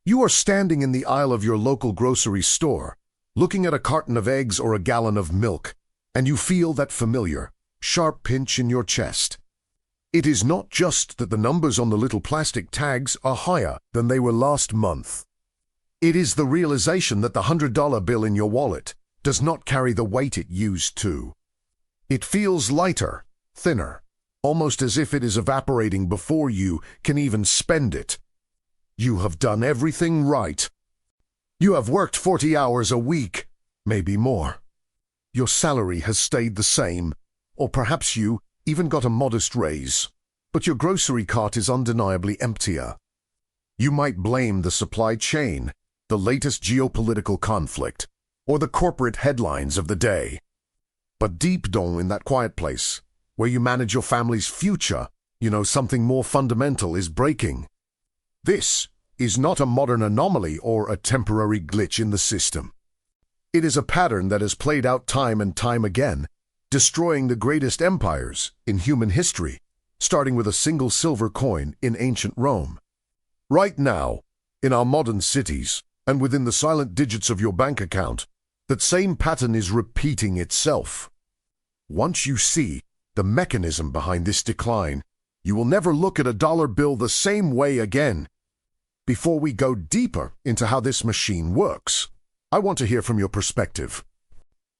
You are standing in the aisle of your local grocery store, looking at a carton of eggs or a gallon of milk, and you feel that familiar, sharp pinch in your chest. It is not just that the numbers on the little plastic tags are higher than they were last month. It is the realization that the $100 bill in your wallet does not carry the weight it used to. It feels lighter, thinner, almost as if it is evaporating before you can even spend it. You have done everything right. You have worked 40 hours a week, maybe more. Your salary has stayed the same, or perhaps you even got a modest raise, but your grocery cart is undeniably emptier. You might blame the supply chain, the latest geopolitical conflict, or the corporate headlines of the day. But deep down in that quiet place, where you manage your family's future, you know something more fundamental is breaking. This is not a modern anomaly or a temporary glitch in the system. It is a pattern that has played out time and time again, destroying the greatest empires in human history, starting with a single silver coin in ancient Rome. Right now, in our modern cities, and within the silent digits of your bank account, that same pattern is repeating itself. Once you see the mechanism behind this decline, you will never look at a dollar bill the same way again. Before we go deeper into how this machine works, I want to hear from your perspective.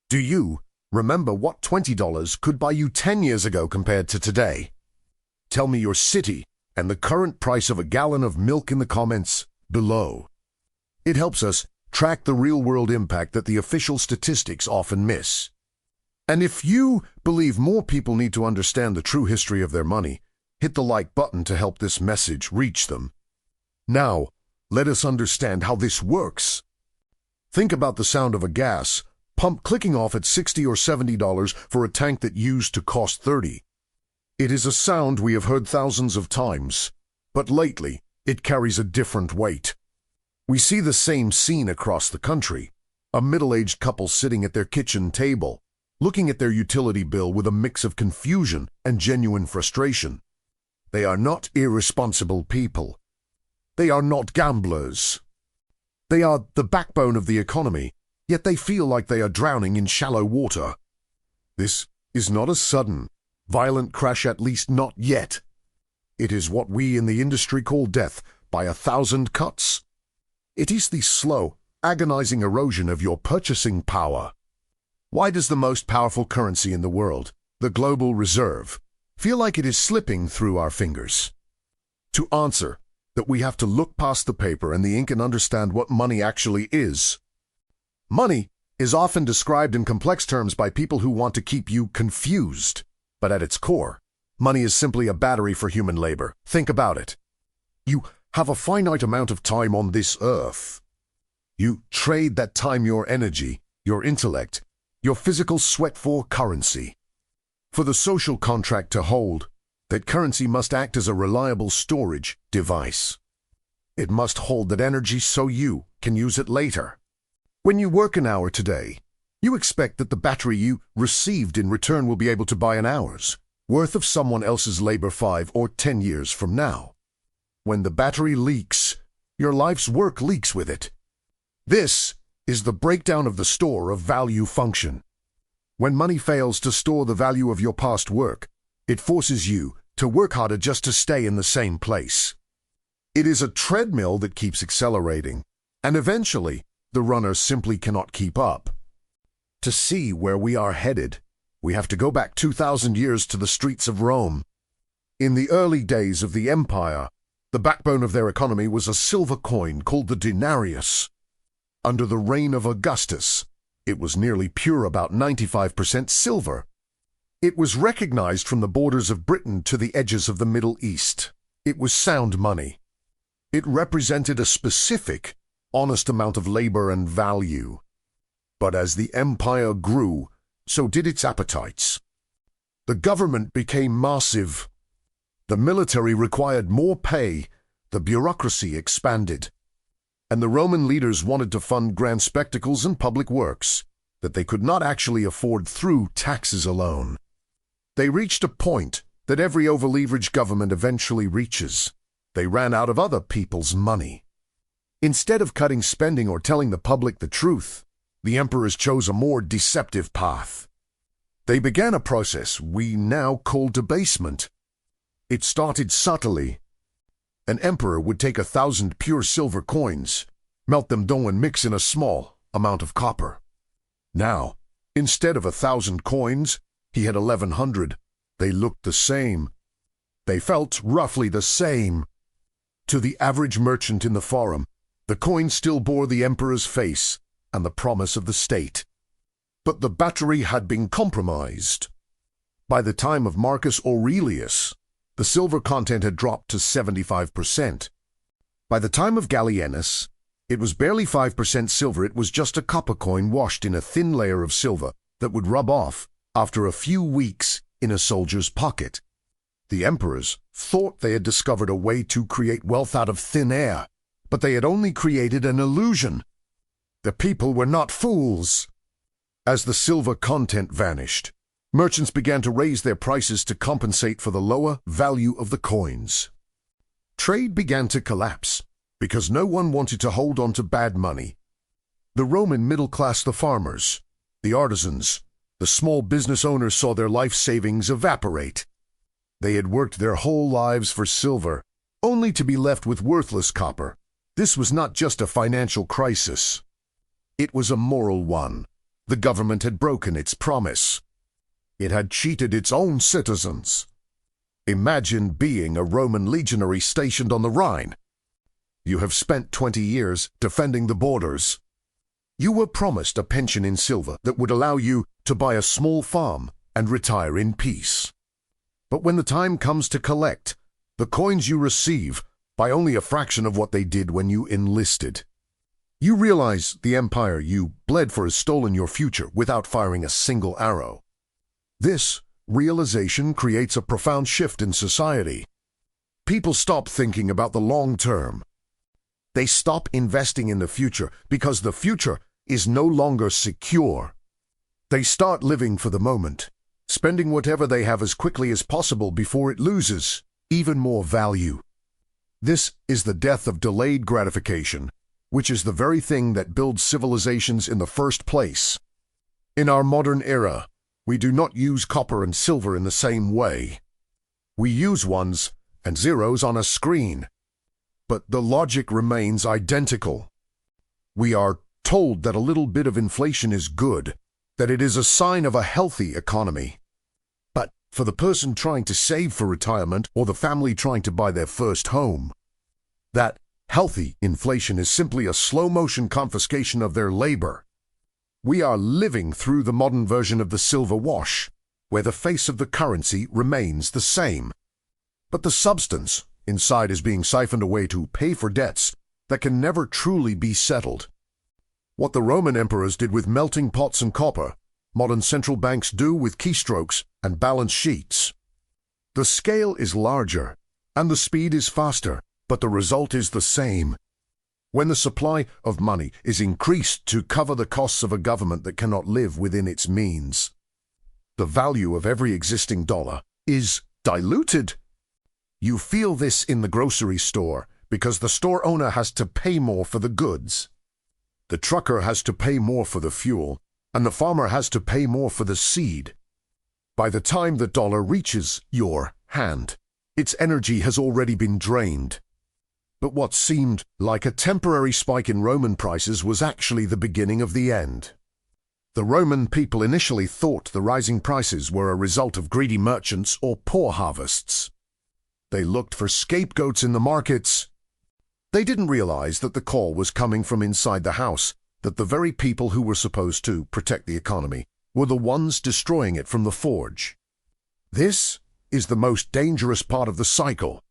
Do you remember what $20 could buy you 10 years ago compared to today? Tell me your city and the current price of a gallon of milk in the comments below. It helps us track the real-world impact that the official statistics often miss. And if you believe more people need to understand the true history of their money, hit the like button to help this message reach them. Now, let us understand how this works. Think about the sound of a gas pump clicking off at $60 or $70 for a tank that used to cost $30. It is a sound we have heard thousands of times, but lately it carries a different weight. We see the same scene across the country, a middle-aged couple sitting at their kitchen table, looking at their utility bill with a mix of confusion and genuine frustration. They are not irresponsible people. They are not gamblers. They are the backbone of the economy, yet they feel like they are drowning in shallow water. This is not a sudden, violent crash, at least not yet. It is what we in the industry call death by 1,000 cuts. It is the slow, agonizing erosion of your purchasing power. Why does the most powerful currency in the world, the global reserve, feel like it is slipping through our fingers? To answer that, we have to look past the paper and the ink and understand what money actually is. Money is often described in complex terms by people who want to keep you confused. But at its core, money is simply a battery for human labor. Think about it. You have a finite amount of time on this earth. You trade that time, your energy, your intellect, your physical sweat for currency. For the social contract to hold, that currency must act as a reliable storage device. It must hold that energy so you can use it later. When you work an hour today, you expect that the battery you received in return will be able to buy an hour's worth of someone else's labor 5 or 10 years from now. When the battery leaks, your life's work leaks with it. This is the breakdown of the store of value function. When money fails to store the value of your past work, it forces you to work harder just to stay in the same place. It is a treadmill that keeps accelerating, and eventually the runner simply cannot keep up. To see where we are headed, we have to go back 2,000 years to the streets of Rome. In the early days of the empire, the backbone of their economy was a silver coin called the denarius. Under the reign of Augustus, it was nearly pure, about 95% silver. It was recognized from the borders of Britain to the edges of the Middle East. It was sound money. It represented a specific, honest amount of labor and value. But as the empire grew, so did its appetites. The government became massive. The military required more pay. The bureaucracy expanded. And the Roman leaders wanted to fund grand spectacles and public works that they could not actually afford through taxes alone. They reached a point that every over-leveraged government eventually reaches. They ran out of other people's money. Instead of cutting spending or telling the public the truth, the emperors chose a more deceptive path. They began a process we now call debasement. It started subtly. An emperor would take 1,000 pure silver coins, melt them down and mix in a small amount of copper. Now, instead of 1,000 coins, he had 1,100. They looked the same. They felt roughly the same. To the average merchant in the forum, the coin still bore the emperor's face and the promise of the state. But the battery had been compromised. By the time of Marcus Aurelius, the silver content had dropped to 75%. By the time of Gallienus, it was barely 5% silver. It was just a copper coin washed in a thin layer of silver that would rub off after a few weeks in a soldier's pocket. The emperors thought they had discovered a way to create wealth out of thin air, but they had only created an illusion. The people were not fools. As the silver content vanished, merchants began to raise their prices to compensate for the lower value of the coins. Trade began to collapse because no one wanted to hold on to bad money. The Roman middle class, the farmers, the artisans, the small business owners saw their life savings evaporate. They had worked their whole lives for silver, only to be left with worthless copper. This was not just a financial crisis. It was a moral one. The government had broken its promise. It had cheated its own citizens. Imagine being a Roman legionary stationed on the Rhine. You have spent 20 years defending the borders. You were promised a pension in silver that would allow you to buy a small farm and retire in peace. But when the time comes to collect, the coins you receive buy only a fraction of what they did when you enlisted. You realize the empire you bled for has stolen your future without firing a single arrow. This realization creates a profound shift in society. People stop thinking about the long term. They stop investing in the future because the future is no longer secure. They start living for the moment, spending whatever they have as quickly as possible before it loses even more value. This is the death of delayed gratification, which is the very thing that builds civilizations in the first place. In our modern era, we do not use copper and silver in the same way. We use ones and zeros on a screen, but the logic remains identical. We are told that a little bit of inflation is good, that it is a sign of a healthy economy. But for the person trying to save for retirement or the family trying to buy their first home, that healthy inflation is simply a slow-motion confiscation of their labor. We are living through the modern version of the silver wash, where the face of the currency remains the same. But the substance inside is being siphoned away to pay for debts that can never truly be settled. What the Roman emperors did with melting pots and copper, modern central banks do with keystrokes and balance sheets. The scale is larger, and the speed is faster, but the result is the same. When the supply of money is increased to cover the costs of a government that cannot live within its means, the value of every existing dollar is diluted. You feel this in the grocery store because the store owner has to pay more for the goods. The trucker has to pay more for the fuel, and the farmer has to pay more for the seed. By the time the dollar reaches your hand, its energy has already been drained. But what seemed like a temporary spike in Roman prices was actually the beginning of the end. The Roman people initially thought the rising prices were a result of greedy merchants or poor harvests. They looked for scapegoats in the markets. They didn't realize that the call was coming from inside the house, that the very people who were supposed to protect the economy were the ones destroying it from the forge. This is the most dangerous part of the cycle.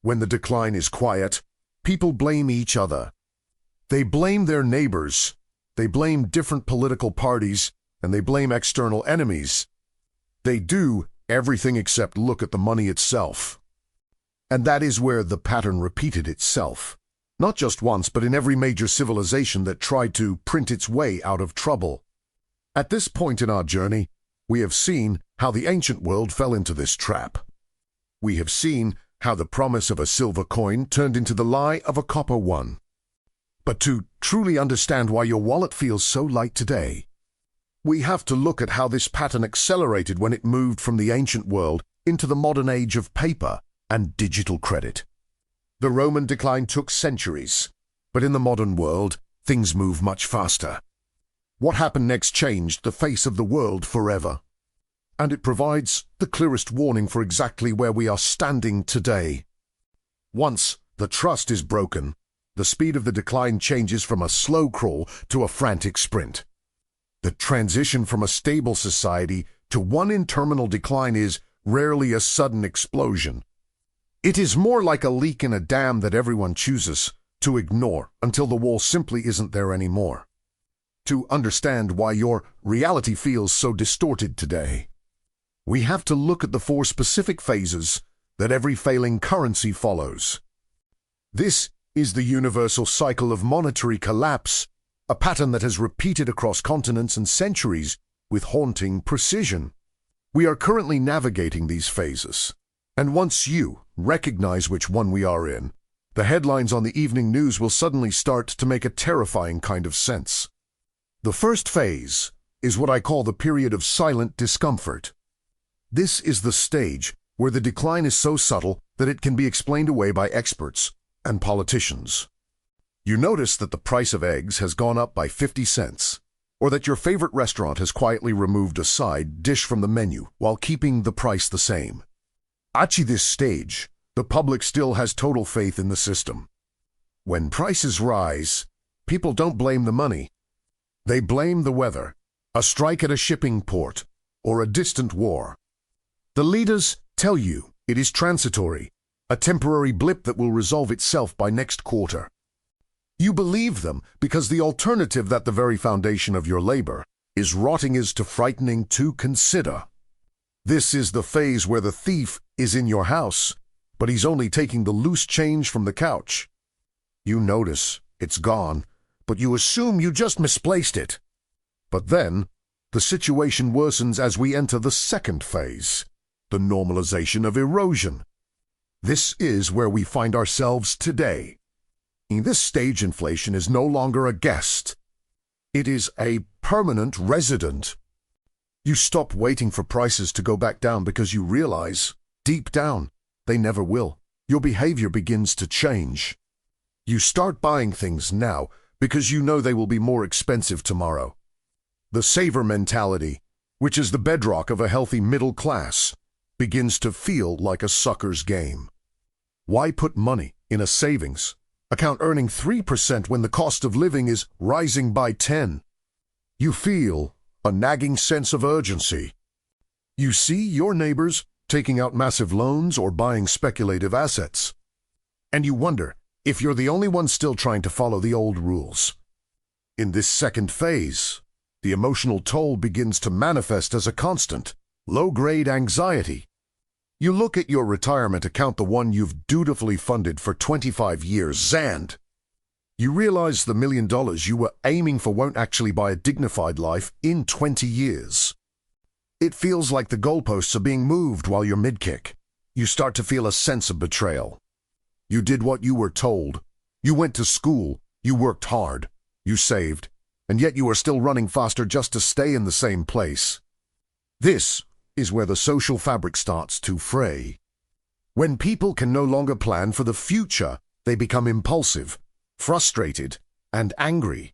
When the decline is quiet, people blame each other. They blame their neighbors. They blame different political parties, and they blame external enemies. They do everything except look at the money itself. And that is where the pattern repeated itself, not just once, but in every major civilization that tried to print its way out of trouble. At this point in our journey, we have seen how the ancient world fell into this trap. We have seen how the promise of a silver coin turned into the lie of a copper one. But to truly understand why your wallet feels so light today, we have to look at how this pattern accelerated when it moved from the ancient world into the modern age of paper and digital credit. The Roman decline took centuries, but in the modern world, things move much faster. What happened next changed the face of the world forever, and it provides the clearest warning for exactly where we are standing today. Once the trust is broken, the speed of the decline changes from a slow crawl to a frantic sprint. The transition from a stable society to one in terminal decline is rarely a sudden explosion. It is more like a leak in a dam that everyone chooses to ignore until the wall simply isn't there anymore. To understand why your reality feels so distorted today, we have to look at the 4 specific phases that every failing currency follows. This is the universal cycle of monetary collapse, a pattern that has repeated across continents and centuries with haunting precision. We are currently navigating these phases, and once you recognize which one we are in, the headlines on the evening news will suddenly start to make a terrifying kind of sense. The first phase is what I call the period of silent discomfort. This is the stage where the decline is so subtle that it can be explained away by experts and politicians. You notice that the price of eggs has gone up by 50 cents, or that your favorite restaurant has quietly removed a side dish from the menu while keeping the price the same. At this stage, the public still has total faith in the system. When prices rise, people don't blame the money. They blame the weather, a strike at a shipping port, or a distant war. The leaders tell you it is transitory, a temporary blip that will resolve itself by next quarter. You believe them because the alternative, that the very foundation of your labor is rotting, is too frightening to consider. This is the phase where the thief is in your house, but he's only taking the loose change from the couch. You notice it's gone, but you assume you just misplaced it. But then, the situation worsens as we enter the second phase, the normalization of erosion. This is where we find ourselves today. In this stage, inflation is no longer a guest. It is a permanent resident. You stop waiting for prices to go back down because you realize, deep down, they never will. Your behavior begins to change. You start buying things now because you know they will be more expensive tomorrow. The saver mentality, which is the bedrock of a healthy middle class, begins to feel like a sucker's game. Why put money in a savings account earning 3% when the cost of living is rising by 10%? You feel a nagging sense of urgency. You see your neighbors taking out massive loans or buying speculative assets, and you wonder if you're the only one still trying to follow the old rules. In this second phase, the emotional toll begins to manifest as a constant, low-grade anxiety. You look at your retirement account, the one you've dutifully funded for 25 years, and you realize the $1 million you were aiming for won't actually buy a dignified life in 20 years. It feels like the goalposts are being moved while you're mid-kick. You start to feel a sense of betrayal. You did what you were told. You went to school. You worked hard. You saved. And yet you are still running faster just to stay in the same place. This is where the social fabric starts to fray. When people can no longer plan for the future, they become impulsive, frustrated, and angry.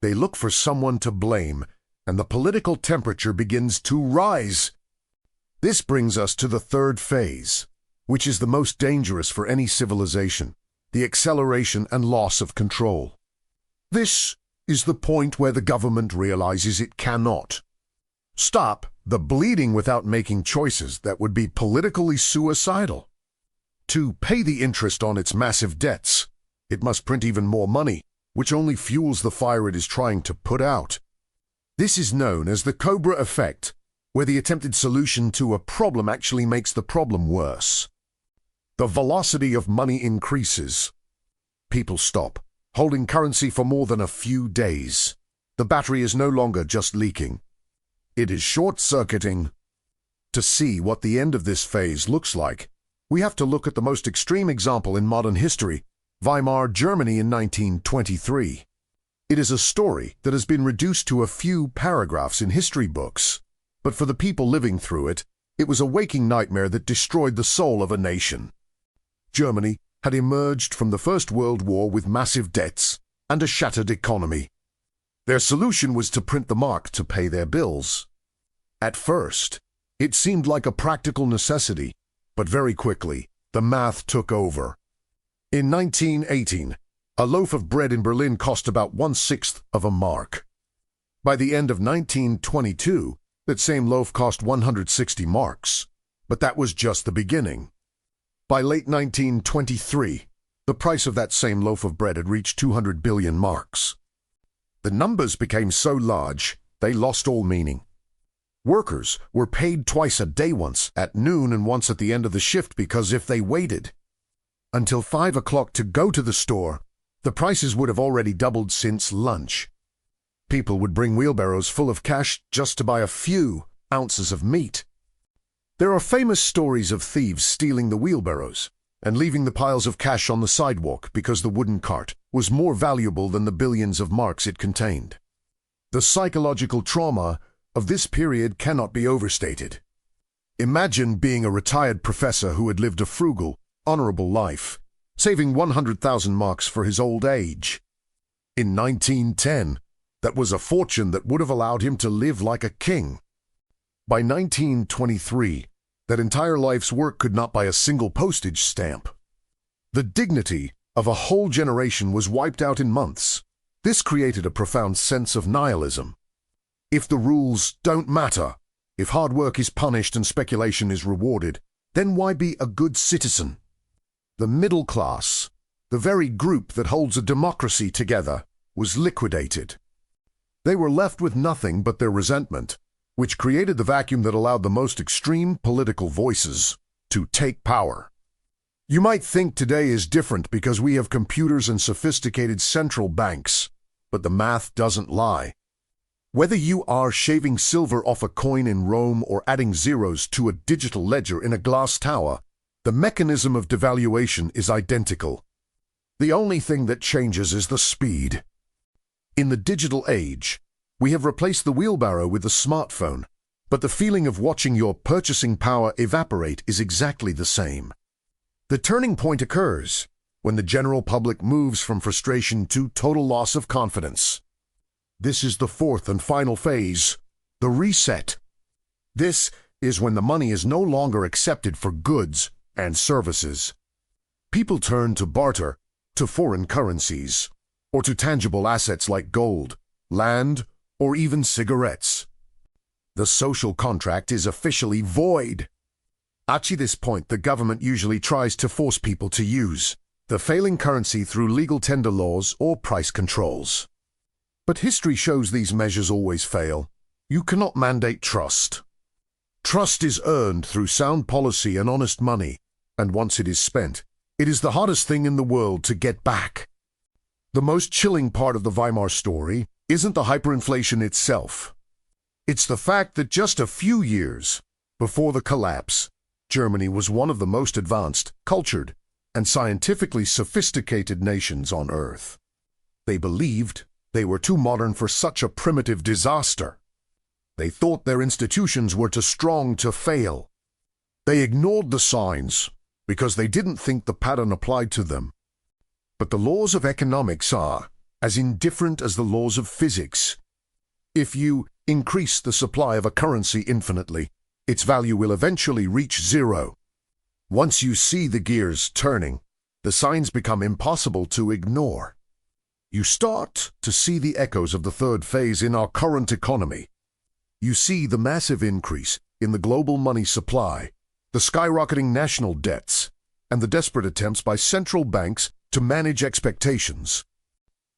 They look for someone to blame, and the political temperature begins to rise. This brings us to the third phase, which is the most dangerous for any civilization, the acceleration and loss of control. This is the point where the government realizes it cannot stop the bleeding without making choices that would be politically suicidal. To pay the interest on its massive debts, it must print even more money, which only fuels the fire it is trying to put out. This is known as the Cobra effect, where the attempted solution to a problem actually makes the problem worse. The velocity of money increases. People stop holding currency for more than a few days. The battery is no longer just leaking. It is short-circuiting. To see what the end of this phase looks like, we have to look at the most extreme example in modern history, Weimar Germany in 1923. It is a story that has been reduced to a few paragraphs in history books, but for the people living through it, it was a waking nightmare that destroyed the soul of a nation. Germany had emerged from the First World War with massive debts and a shattered economy. Their solution was to print the mark to pay their bills. At first, it seemed like a practical necessity, but very quickly, the math took over. In 1918, a loaf of bread in Berlin cost about 1/6 of a mark. By the end of 1922, that same loaf cost 160 marks, but that was just the beginning. By late 1923, the price of that same loaf of bread had reached 200 billion marks. The numbers became so large, they lost all meaning. Workers were paid twice a day, once at noon and once at the end of the shift, because if they waited until 5 o'clock to go to the store, the prices would have already doubled since lunch. People would bring wheelbarrows full of cash just to buy a few ounces of meat. There are famous stories of thieves stealing the wheelbarrows and leaving the piles of cash on the sidewalk because the wooden cart was more valuable than the billions of marks it contained. The psychological trauma of this period cannot be overstated. Imagine being a retired professor who had lived a frugal, honorable life, saving 100,000 marks for his old age. In 1910, that was a fortune that would have allowed him to live like a king. By 1923, that entire life's work could not buy a single postage stamp. The dignity of a whole generation was wiped out in months. This created a profound sense of nihilism. If the rules don't matter, if hard work is punished and speculation is rewarded, then why be a good citizen? The middle class, the very group that holds a democracy together, was liquidated. They were left with nothing but their resentment, which created the vacuum that allowed the most extreme political voices to take power. You might think today is different because we have computers and sophisticated central banks, but the math doesn't lie. Whether you are shaving silver off a coin in Rome or adding zeros to a digital ledger in a glass tower, the mechanism of devaluation is identical. The only thing that changes is the speed. In the digital age, we have replaced the wheelbarrow with the smartphone, but the feeling of watching your purchasing power evaporate is exactly the same. The turning point occurs when the general public moves from frustration to total loss of confidence. This is the fourth and final phase, the reset. This is when the money is no longer accepted for goods and services. People turn to barter, to foreign currencies, or to tangible assets like gold, land, or even cigarettes. The social contract is officially void. At this point, the government usually tries to force people to use the failing currency through legal tender laws or price controls. But history shows these measures always fail. You cannot mandate trust. Trust is earned through sound policy and honest money, and once it is spent, it is the hardest thing in the world to get back. The most chilling part of the Weimar story isn't the hyperinflation itself. It's the fact that just a few years before the collapse, Germany was one of the most advanced, cultured, and scientifically sophisticated nations on Earth. They believed they were too modern for such a primitive disaster. They thought their institutions were too strong to fail. They ignored the signs because they didn't think the pattern applied to them. But the laws of economics are as indifferent as the laws of physics. If you increase the supply of a currency infinitely, its value will eventually reach zero. Once you see the gears turning, the signs become impossible to ignore. You start to see the echoes of the third phase in our current economy. You see the massive increase in the global money supply, the skyrocketing national debts, and the desperate attempts by central banks to manage expectations.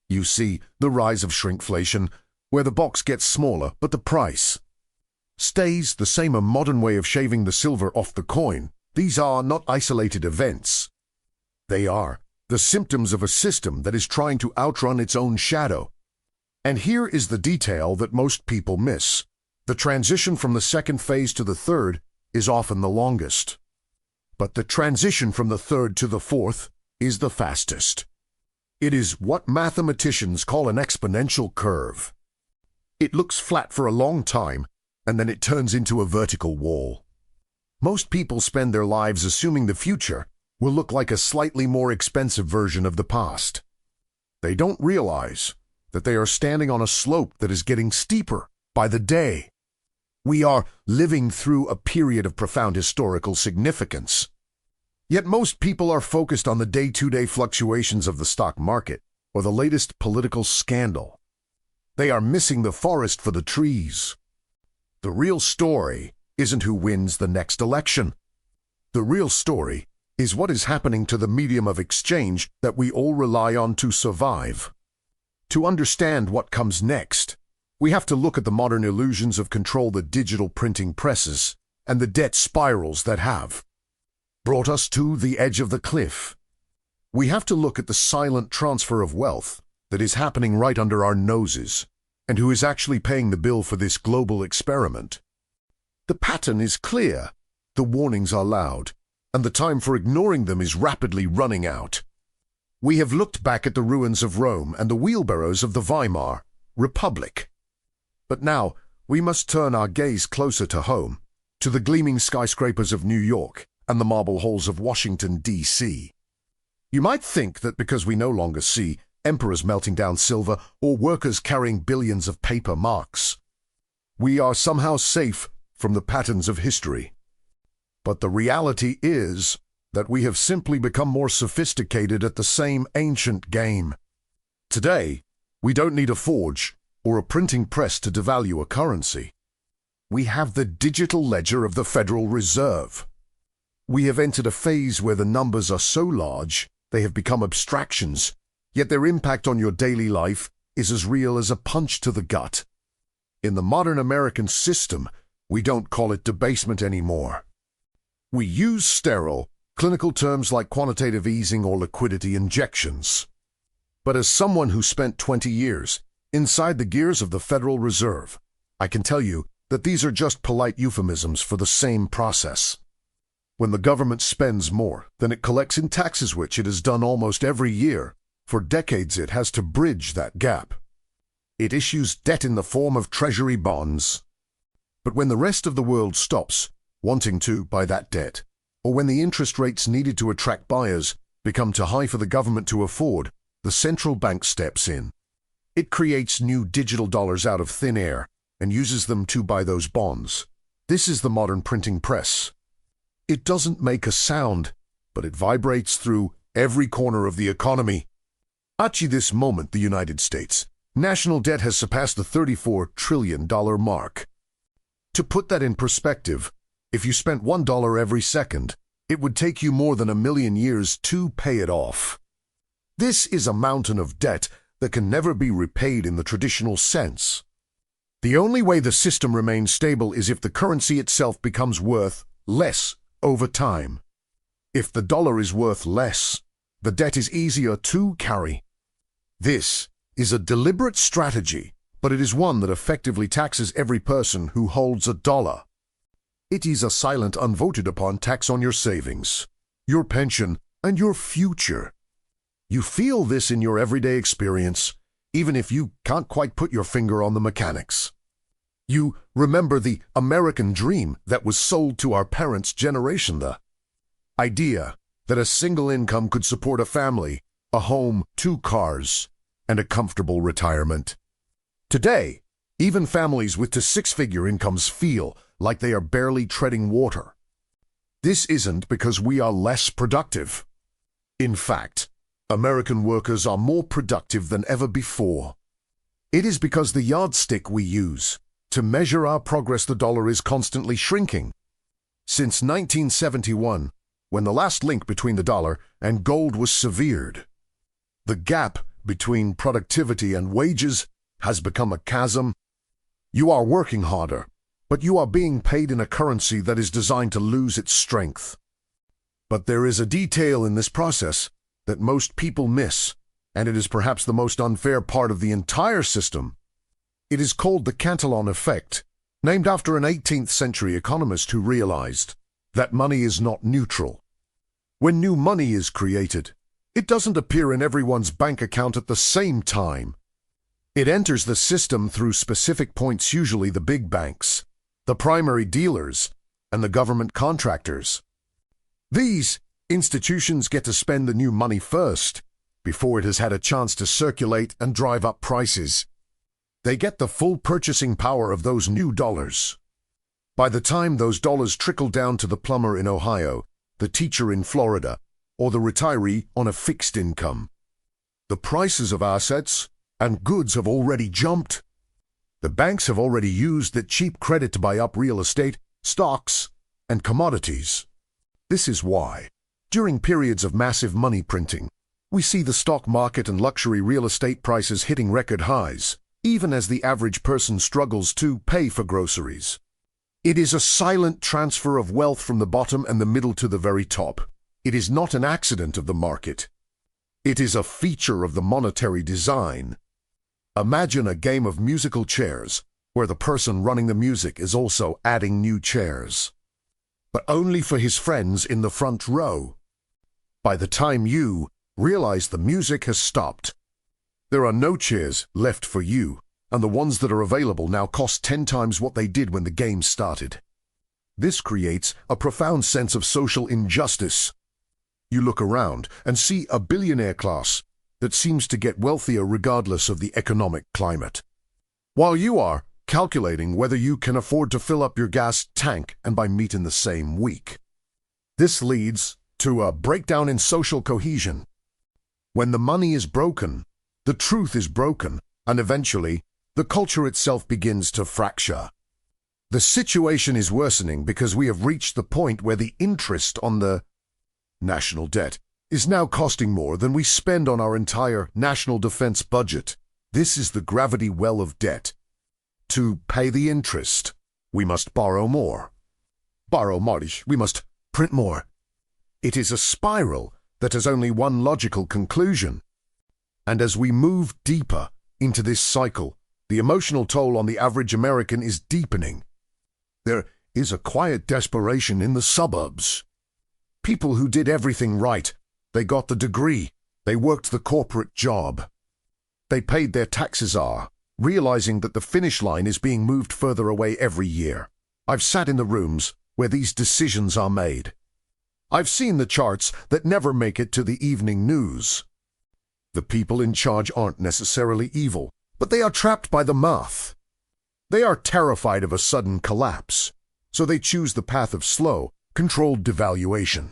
You see the rise of shrinkflation, where the box gets smaller but the price stays the same. A modern way of shaving the silver off the coin. These are not isolated events. They are the symptoms of a system that is trying to outrun its own shadow. And here is the detail that most people miss. The transition from the second phase to the third is often the longest. But the transition from the third to the fourth is the fastest. It is what mathematicians call an exponential curve. It looks flat for a long time, and then it turns into a vertical wall. Most people spend their lives assuming the future will look like a slightly more expensive version of the past. They don't realize that they are standing on a slope that is getting steeper by the day. We are living through a period of profound historical significance. Yet most people are focused on the day-to-day fluctuations of the stock market or the latest political scandal. They are missing the forest for the trees. The real story isn't who wins the next election. The real story is what is happening to the medium of exchange that we all rely on to survive. To understand what comes next, we have to look at the modern illusions of control that digital printing presses and the debt spirals that have brought us to the edge of the cliff. We have to look at the silent transfer of wealth that is happening right under our noses, and who is actually paying the bill for this global experiment. The pattern is clear, the warnings are loud, and the time for ignoring them is rapidly running out. We have looked back at the ruins of Rome and the wheelbarrows of the Weimar Republic. But now we must turn our gaze closer to home, to the gleaming skyscrapers of New York and the marble halls of Washington, D.C. You might think that because we no longer see emperors melting down silver or workers carrying billions of paper marks, we are somehow safe from the patterns of history. But the reality is that we have simply become more sophisticated at the same ancient game. Today, we don't need a forge or a printing press to devalue a currency. We have the digital ledger of the Federal Reserve. We have entered a phase where the numbers are so large they have become abstractions, yet their impact on your daily life is as real as a punch to the gut. In the modern American system, we don't call it debasement anymore. We use sterile, clinical terms like quantitative easing or liquidity injections. But as someone who spent 20 years inside the gears of the Federal Reserve, I can tell you that these are just polite euphemisms for the same process. When the government spends more than it collects in taxes, which it has done almost every year, for decades it has to bridge that gap. It issues debt in the form of treasury bonds. But when the rest of the world stops wanting to buy that debt, or when the interest rates needed to attract buyers become too high for the government to afford, the central bank steps in. It creates new digital dollars out of thin air and uses them to buy those bonds. This is the modern printing press. It doesn't make a sound, but it vibrates through every corner of the economy. At this moment, the United States national debt has surpassed the $34 trillion mark. To put that in perspective, if you spent $1 every second, it would take you more than 1,000,000 years to pay it off. This is a mountain of debt that can never be repaid in the traditional sense. The only way the system remains stable is if the currency itself becomes worth less over time. If the dollar is worth less, the debt is easier to carry. This is a deliberate strategy, but it is one that effectively taxes every person who holds a dollar. It is a silent, unvoted upon tax on your savings, your pension, and your future. You feel this in your everyday experience, even if you can't quite put your finger on the mechanics. You remember the American dream that was sold to our parents' generation, the idea that a single income could support a family, a home, 2 cars, and a comfortable retirement. Today, even families with 6-figure incomes feel like they are barely treading water. This isn't because we are less productive. In fact, American workers are more productive than ever before. It is because the yardstick we use to measure our progress, the dollar, is constantly shrinking. Since 1971, when the last link between the dollar and gold was severed, the gap between productivity and wages has become a chasm. You are working harder, but you are being paid in a currency that is designed to lose its strength. But there is a detail in this process that most people miss, and it is perhaps the most unfair part of the entire system. It is called the Cantillon effect, named after an 18th century economist who realized that money is not neutral. When new money is created, It doesn't appear in everyone's bank account at the same time. It enters the system through specific points, usually the big banks, the primary dealers, and the government contractors. These institutions get to spend the new money first, before it has had a chance to circulate and drive up prices. They get the full purchasing power of those new dollars. By the time those dollars trickle down to the plumber in Ohio, the teacher in Florida, or the retiree on a fixed income, the prices of assets and goods have already jumped. The banks have already used that cheap credit to buy up real estate, stocks, and commodities. This is why, during periods of massive money printing, we see the stock market and luxury real estate prices hitting record highs, even as the average person struggles to pay for groceries. It is a silent transfer of wealth from the bottom and the middle to the very top. It is not an accident of the market. It is a feature of the monetary design. Imagine a game of musical chairs, where the person running the music is also adding new chairs, but only for his friends in the front row. By the time you realize the music has stopped, there are no chairs left for you, and the ones that are available now cost 10 times what they did when the game started. This creates a profound sense of social injustice. You look around and see a billionaire class that seems to get wealthier regardless of the economic climate, while you are calculating whether you can afford to fill up your gas tank and buy meat in the same week. This leads to a breakdown in social cohesion. When the money is broken, the truth is broken, and eventually, the culture itself begins to fracture. The situation is worsening because we have reached the point where the interest on the national debt is now costing more than we spend on our entire national defense budget. This is the gravity well of debt. To pay the interest, we must borrow more. Borrow more, we must print more. It is a spiral that has only one logical conclusion. And as we move deeper into this cycle, the emotional toll on the average American is deepening. There is a quiet desperation in the suburbs. People who did everything right. They got the degree. They worked the corporate job. They paid their taxes realizing that the finish line is being moved further away every year. I've sat in the rooms where these decisions are made. I've seen the charts that never make it to the evening news. The people in charge aren't necessarily evil, but they are trapped by the math. They are terrified of a sudden collapse, so they choose the path of slow, controlled devaluation.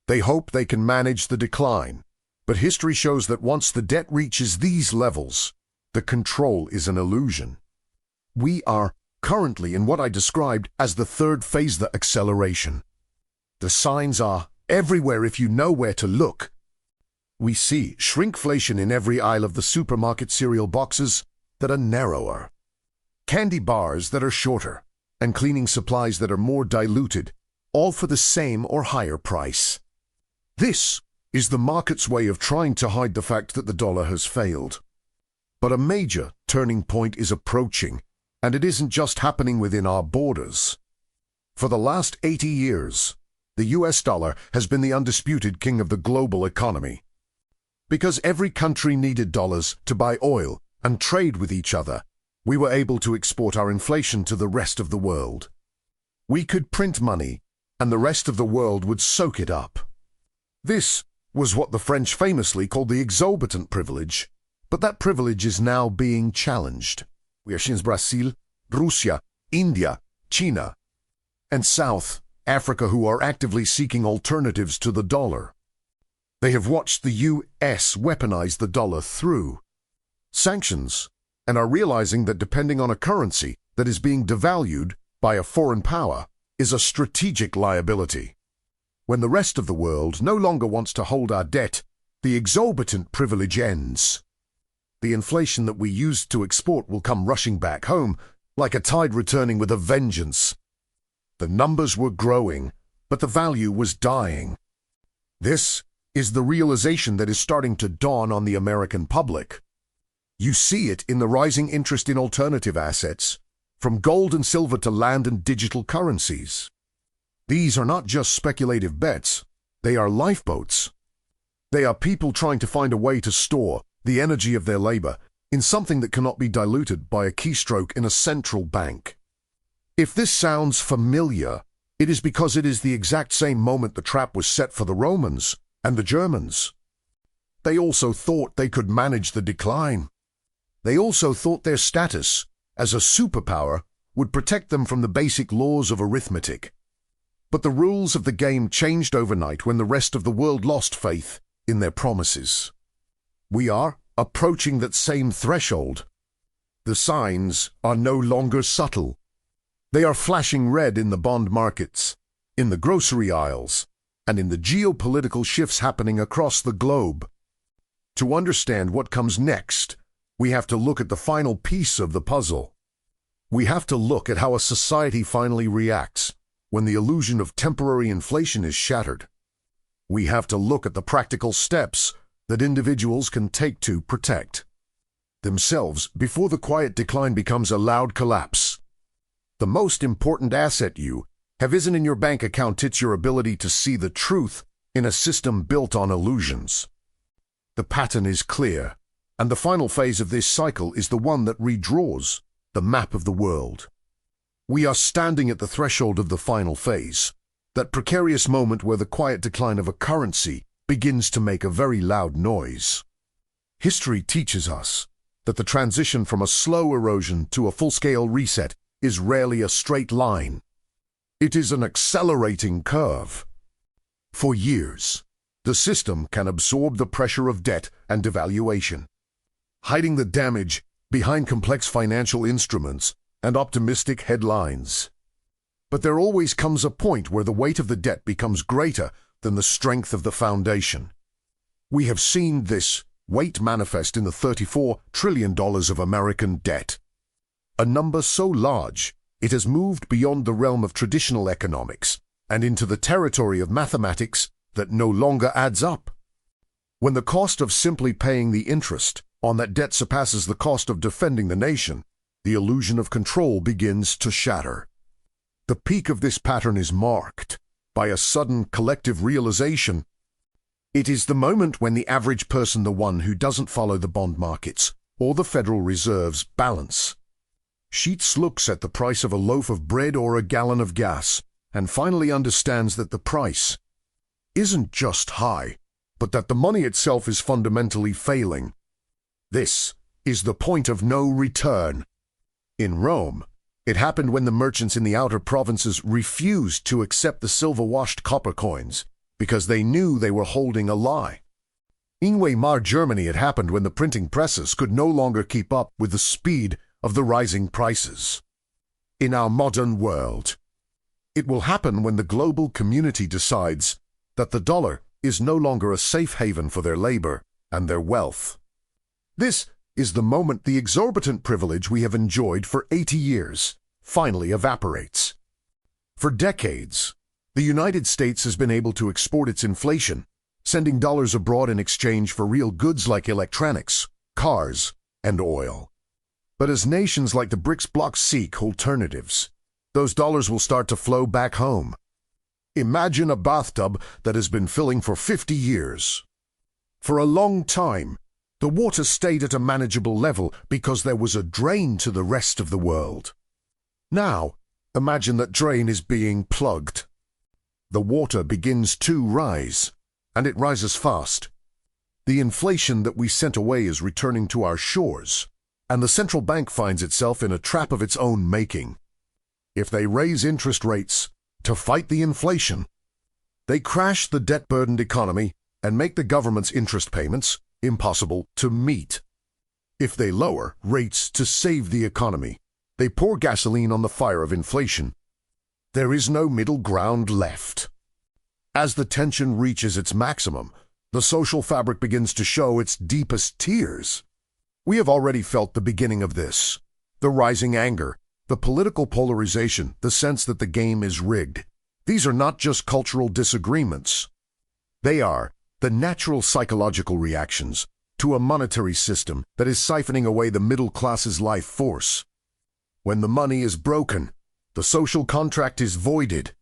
They hope they can manage the decline, but history shows that once the debt reaches these levels, the control is an illusion. We are currently in what I described as the third phase, the acceleration. The signs are everywhere if you know where to look. We see shrinkflation in every aisle of the supermarket cereal boxes that are narrower, candy bars that are shorter, and cleaning supplies that are more diluted, all for the same or higher price. This is the market's way of trying to hide the fact that the dollar has failed. But a major turning point is approaching, and it isn't just happening within our borders. For the last 80 years, the US dollar has been the undisputed king of the global economy. Because every country needed dollars to buy oil and trade with each other, we were able to export our inflation to the rest of the world. We could print money, and the rest of the world would soak it up. This was what the French famously called the exorbitant privilege, but that privilege is now being challenged. We are in Brazil, Russia, India, China, and South Africa who are actively seeking alternatives to the dollar. They have watched the US weaponize the dollar through sanctions and are realizing that depending on a currency that is being devalued by a foreign power is a strategic liability. When the rest of the world no longer wants to hold our debt, the exorbitant privilege ends. The inflation that we used to export will come rushing back home, like a tide returning with a vengeance. The numbers were growing, but the value was dying. This is the realization that is starting to dawn on the American public. You see it in the rising interest in alternative assets, from gold and silver to land and digital currencies. These are not just speculative bets, they are lifeboats. They are people trying to find a way to store the energy of their labor in something that cannot be diluted by a keystroke in a central bank. If this sounds familiar, it is because it is the exact same moment the trap was set for the Romans and the Germans. They also thought they could manage the decline. They also thought their status as a superpower would protect them from the basic laws of arithmetic. But the rules of the game changed overnight when the rest of the world lost faith in their promises. We are approaching that same threshold. The signs are no longer subtle. They are flashing red in the bond markets, in the grocery aisles, and in the geopolitical shifts happening across the globe. To understand what comes next, we have to look at the final piece of the puzzle. We have to look at how a society finally reacts when the illusion of temporary inflation is shattered. We have to look at the practical steps that individuals can take to protect themselves before the quiet decline becomes a loud collapse. The most important asset you have isn't in your bank account, it's your ability to see the truth in a system built on illusions. The pattern is clear, and the final phase of this cycle is the one that redraws the map of the world. We are standing at the threshold of the final phase, that precarious moment where the quiet decline of a currency begins to make a very loud noise. History teaches us that the transition from a slow erosion to a full-scale reset is rarely a straight line. It is an accelerating curve. For years, the system can absorb the pressure of debt and devaluation, hiding the damage behind complex financial instruments and optimistic headlines. But there always comes a point where the weight of the debt becomes greater than the strength of the foundation. We have seen this weight manifest in the $34 trillion of American debt, a number so large it has moved beyond the realm of traditional economics and into the territory of mathematics that no longer adds up. When the cost of simply paying the interest on that debt surpasses the cost of defending the nation, the illusion of control begins to shatter. The peak of this pattern is marked by a sudden collective realization. It is the moment when the average person, the one who doesn't follow the bond markets or the Federal Reserve's balance sheets, looks at the price of a loaf of bread or a gallon of gas and finally understands that the price isn't just high, but that the money itself is fundamentally failing. This is the point of no return. In Rome, it happened when the merchants in the outer provinces refused to accept the silver-washed copper coins because they knew they were holding a lie. In Weimar Germany, it happened when the printing presses could no longer keep up with the speed of the rising prices. In our modern world, it will happen when the global community decides that the dollar is no longer a safe haven for their labor and their wealth. This is the moment the exorbitant privilege we have enjoyed for 80 years finally evaporates. For decades, the United States has been able to export its inflation, sending dollars abroad in exchange for real goods like electronics, cars, and oil. But as nations like the BRICS bloc seek alternatives, those dollars will start to flow back home. Imagine a bathtub that has been filling for 50 years. For a long time, the water stayed at a manageable level because there was a drain to the rest of the world. Now, imagine that drain is being plugged. The water begins to rise, and it rises fast. The inflation that we sent away is returning to our shores, and the central bank finds itself in a trap of its own making. If they raise interest rates to fight the inflation, they crash the debt-burdened economy and make the government's interest payments impossible to meet. If they lower rates to save the economy, they pour gasoline on the fire of inflation. There is no middle ground left. As the tension reaches its maximum, the social fabric begins to show its deepest tears. We have already felt the beginning of this: the rising anger, the political polarization, the sense that the game is rigged. These are not just cultural disagreements. They are the natural psychological reactions to a monetary system that is siphoning away the middle class's life force. When the money is broken, the social contract is voided.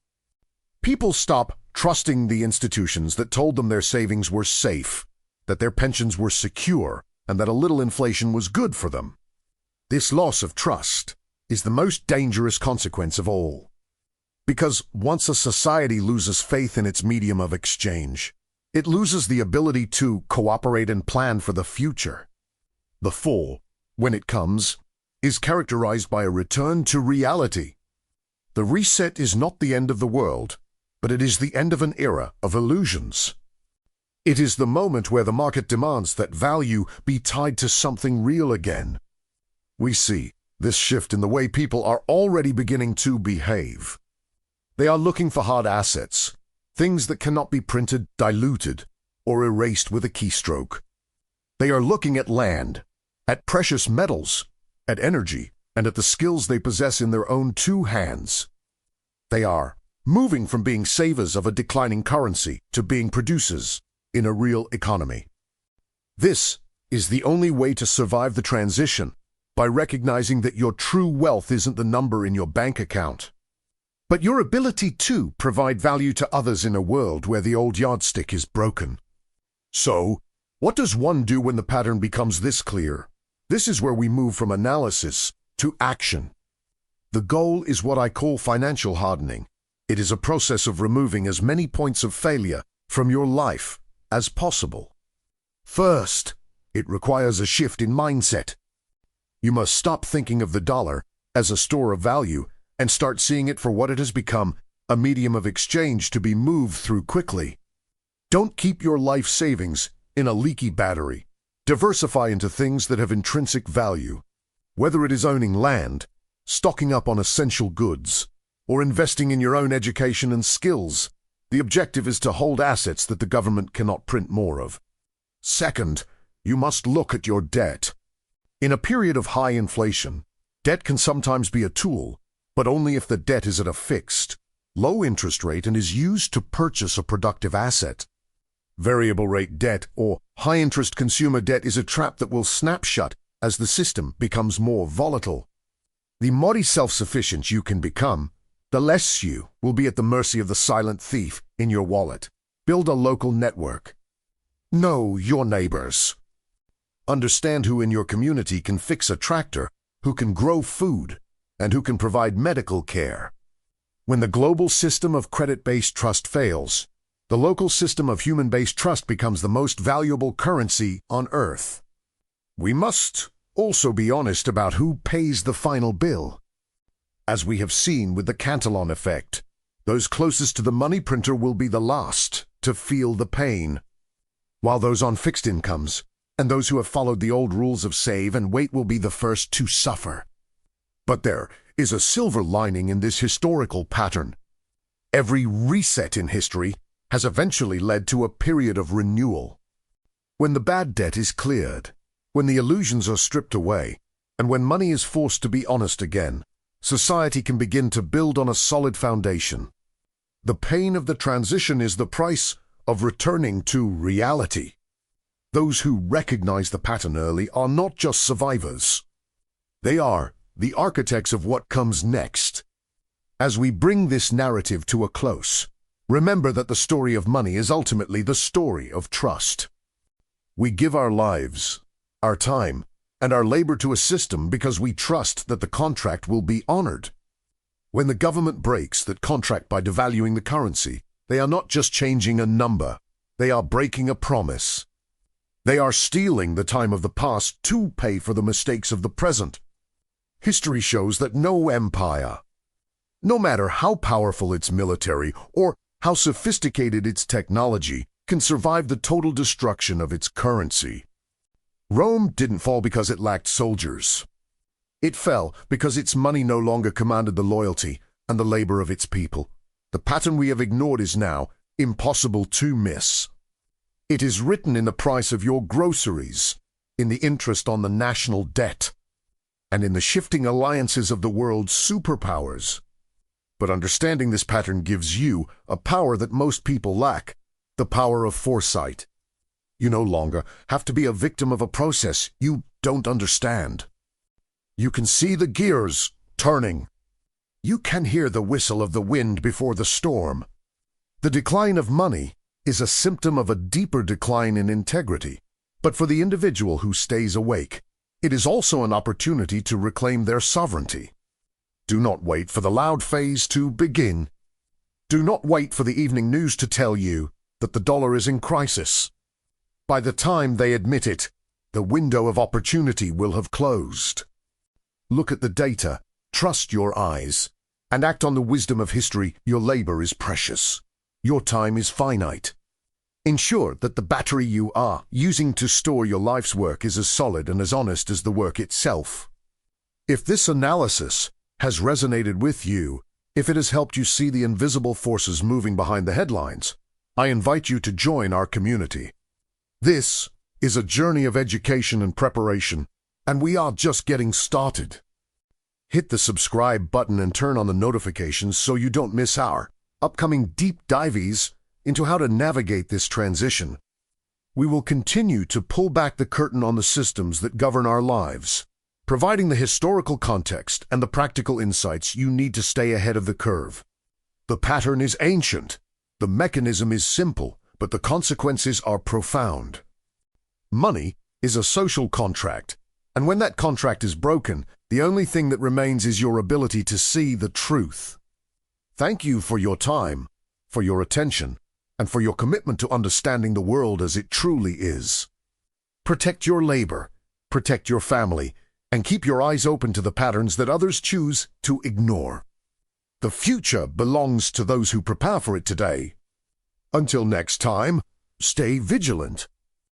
People stop trusting the institutions that told them their savings were safe, that their pensions were secure, and that a little inflation was good for them. This loss of trust is the most dangerous consequence of all. Because once a society loses faith in its medium of exchange, it loses the ability to cooperate and plan for the future. The fall, when it comes, is characterized by a return to reality. The reset is not the end of the world, but it is the end of an era of illusions. It is the moment where the market demands that value be tied to something real again. We see this shift in the way people are already beginning to behave. They are looking for hard assets, things that cannot be printed, diluted, or erased with a keystroke. They are looking at land, at precious metals, at energy, and at the skills they possess in their own two hands. They are moving from being savers of a declining currency to being producers in a real economy. This is the only way to survive the transition, by recognizing that your true wealth isn't the number in your bank account, but your ability to provide value to others in a world where the old yardstick is broken. So, what does one do when the pattern becomes this clear? This is where we move from analysis to action. The goal is what I call financial hardening. It is a process of removing as many points of failure from your life as possible. First, it requires a shift in mindset. You must stop thinking of the dollar as a store of value and start seeing it for what it has become, a medium of exchange to be moved through quickly. Don't keep your life savings in a leaky battery. Diversify into things that have intrinsic value. Whether it is owning land, stocking up on essential goods, or investing in your own education and skills, the objective is to hold assets that the government cannot print more of. Second, you must look at your debt. In a period of high inflation, debt can sometimes be a tool, but only if the debt is at a fixed, low interest rate and is used to purchase a productive asset. Variable rate debt or high interest consumer debt is a trap that will snap shut as the system becomes more volatile. The more self-sufficient you can become, the less you will be at the mercy of the silent thief in your wallet. Build a local network. Know your neighbors. Understand who in your community can fix a tractor, who can grow food, and who can provide medical care. When the global system of credit-based trust fails, the local system of human-based trust becomes the most valuable currency on Earth. We must also be honest about who pays the final bill. As we have seen with the Cantillon effect, those closest to the money printer will be the last to feel the pain, while those on fixed incomes and those who have followed the old rules of save and wait will be the first to suffer. But there is a silver lining in this historical pattern. Every reset in history has eventually led to a period of renewal. When the bad debt is cleared, when the illusions are stripped away, and when money is forced to be honest again, society can begin to build on a solid foundation. The pain of the transition is the price of returning to reality. Those who recognize the pattern early are not just survivors. They are the architects of what comes next. As we bring this narrative to a close, remember that the story of money is ultimately the story of trust. We give our lives, our time, and our labor to a system because we trust that the contract will be honored. When the government breaks that contract by devaluing the currency, they are not just changing a number, they are breaking a promise. They are stealing the time of the past to pay for the mistakes of the present. History shows that no empire, no matter how powerful its military or how sophisticated its technology, can survive the total destruction of its currency. Rome didn't fall because it lacked soldiers. It fell because its money no longer commanded the loyalty and the labor of its people. The pattern we have ignored is now impossible to miss. It is written in the price of your groceries, in the interest on the national debt, and in the shifting alliances of the world's superpowers. But understanding this pattern gives you a power that most people lack, the power of foresight. You no longer have to be a victim of a process you don't understand. You can see the gears turning. You can hear the whistle of the wind before the storm. The decline of money is a symptom of a deeper decline in integrity, but for the individual who stays awake, it is also an opportunity to reclaim their sovereignty. Do not wait for the loud phase to begin. Do not wait for the evening news to tell you that the dollar is in crisis. By the time they admit it, the window of opportunity will have closed. Look at the data, trust your eyes, and act on the wisdom of history. Your labor is precious. Your time is finite. Ensure that the battery you are using to store your life's work is as solid and as honest as the work itself. If this analysis has resonated with you, if it has helped you see the invisible forces moving behind the headlines, I invite you to join our community. This is a journey of education and preparation, and we are just getting started. Hit the subscribe button and turn on the notifications so you don't miss our upcoming deep dives into how to navigate this transition. We will continue to pull back the curtain on the systems that govern our lives, providing the historical context and the practical insights you need to stay ahead of the curve. The pattern is ancient, the mechanism is simple, but the consequences are profound. Money is a social contract, and when that contract is broken, the only thing that remains is your ability to see the truth. Thank you for your time, for your attention, and for your commitment to understanding the world as it truly is. Protect your labor, protect your family, and keep your eyes open to the patterns that others choose to ignore. The future belongs to those who prepare for it today. Until next time, stay vigilant.